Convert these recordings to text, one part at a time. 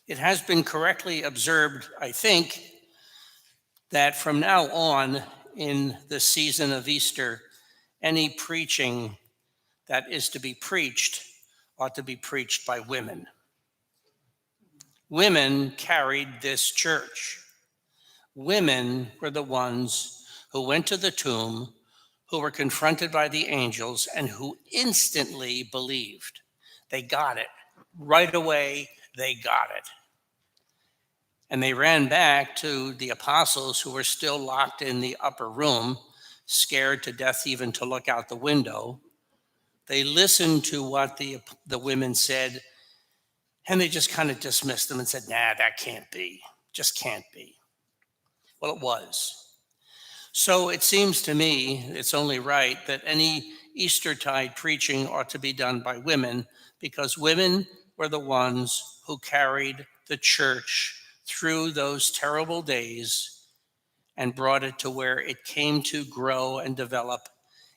It has been correctly observed, I think, that from now on in the season of Easter, any preaching that is to be preached ought to be preached by women. Women carried this church. Women were the ones who went to the tomb, who were confronted by the angels, and who instantly believed. They got it. Right away, they got it. And they ran back to the apostles who were still locked in the upper room, scared to death even to look out the window. They listened to what the women said, and they just kind of dismissed them and said, nah, that can't be. Just can't be. Well, it was. So it seems to me it's only right that any Eastertide preaching ought to be done by women, because women were the ones who carried the church through those terrible days and brought it to where it came to grow and develop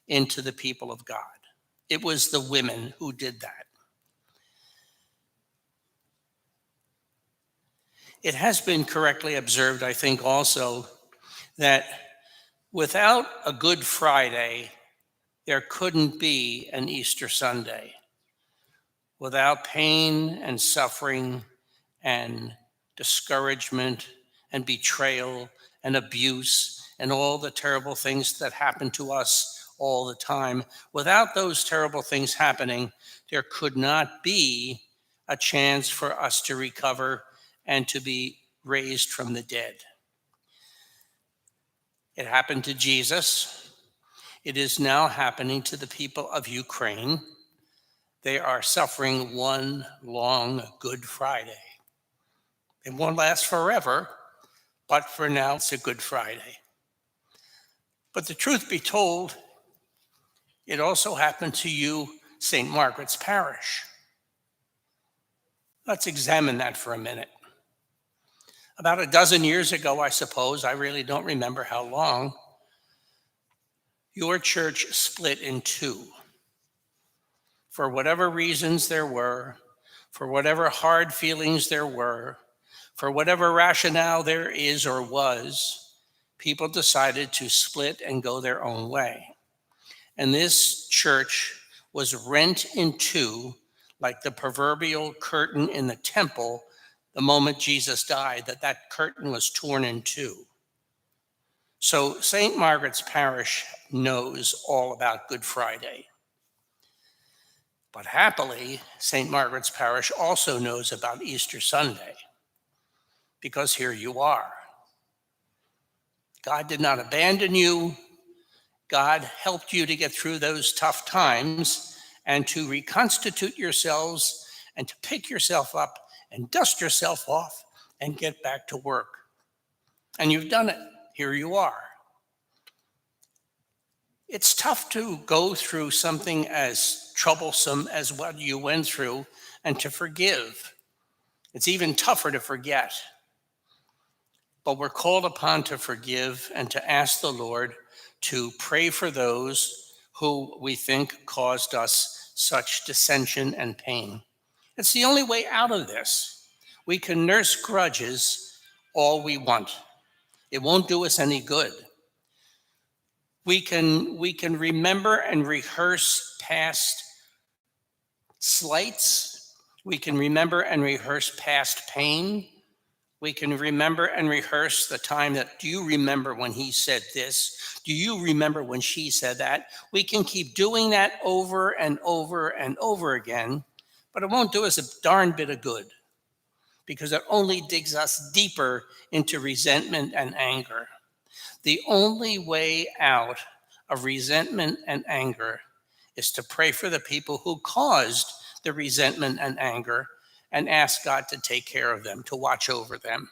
into the people of God. It was the women who did that. It has been correctly observed, I think, also, that without a Good Friday, there couldn't be an Easter Sunday. Without pain and suffering and discouragement and betrayal and abuse and all the terrible things that happen to us all the time, without those terrible things happening, there could not be a chance for us to recover and to be raised from the dead. It happened to Jesus. It is now happening to the people of Ukraine. They are suffering one long Good Friday. It won't last forever, but for now it's a Good Friday. But the truth be told, it also happened to you, St. Margaret's Parish. Let's examine that for a minute. About a dozen years ago, I suppose, I really don't remember how long, your church split in two. For whatever reasons there were, for whatever hard feelings there were, for whatever rationale there is or was, people decided to split and go their own way. And this church was rent in two, like the proverbial curtain in the temple the moment Jesus died, that curtain was torn in two. So St. Margaret's Parish knows all about Good Friday. But happily, St. Margaret's Parish also knows about Easter Sunday, because here you are. God did not abandon you. God helped you to get through those tough times and to reconstitute yourselves and to pick yourself up and dust yourself off and get back to work. And you've done it. Here you are. It's tough to go through something as troublesome as what you went through and to forgive. It's even tougher to forget. But we're called upon to forgive and to ask the Lord to pray for those who we think caused us such dissension and pain. It's the only way out of this. We can nurse grudges all we want. It won't do us any good. We can remember and rehearse past slights. We can remember and rehearse past pain. We can remember and rehearse the time that, do you remember when he said this? Do you remember when she said that? We can keep doing that over and over and over again, but it won't do us a darn bit of good, because it only digs us deeper into resentment and anger. The only way out of resentment and anger is to pray for the people who caused the resentment and anger and ask God to take care of them, to watch over them.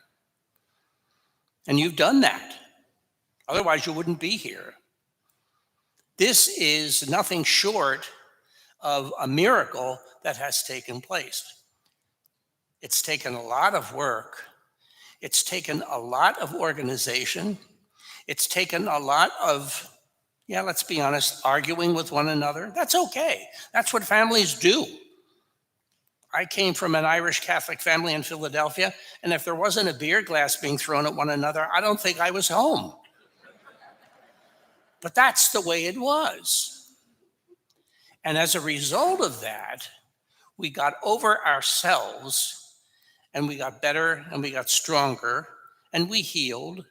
And you've done that. Otherwise, you wouldn't be here. This is nothing short of a miracle that has taken place. It's taken a lot of work. It's taken a lot of organization. It's taken a lot of, let's be honest, arguing with one another. That's okay. That's what families do. I came from an Irish Catholic family in Philadelphia, and if there wasn't a beer glass being thrown at one another, I don't think I was home. But that's the way it was. And as a result of that, we got over ourselves, and we got better, and we got stronger, and we healed,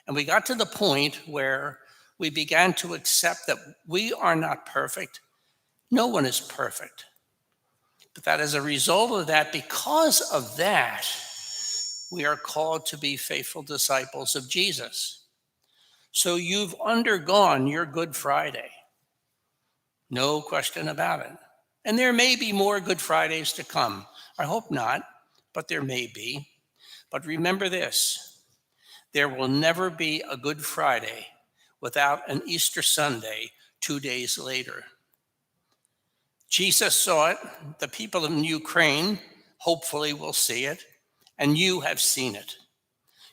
and we got to the point where we began to accept that we are not perfect. No one is perfect. But that as a result of that, because of that, we are called to be faithful disciples of Jesus. So you've undergone your Good Friday. No question about it. And there may be more Good Fridays to come. I hope not, but there may be. But remember this, there will never be a Good Friday without an Easter Sunday 2 days later. Jesus saw it. The people in Ukraine hopefully will see it. And you have seen it.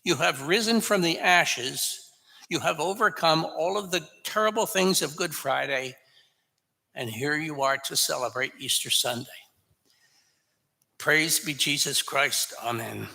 You have risen from the ashes. You have overcome all of the terrible things of Good Friday. And here you are to celebrate Easter Sunday. Praise be Jesus Christ. Amen.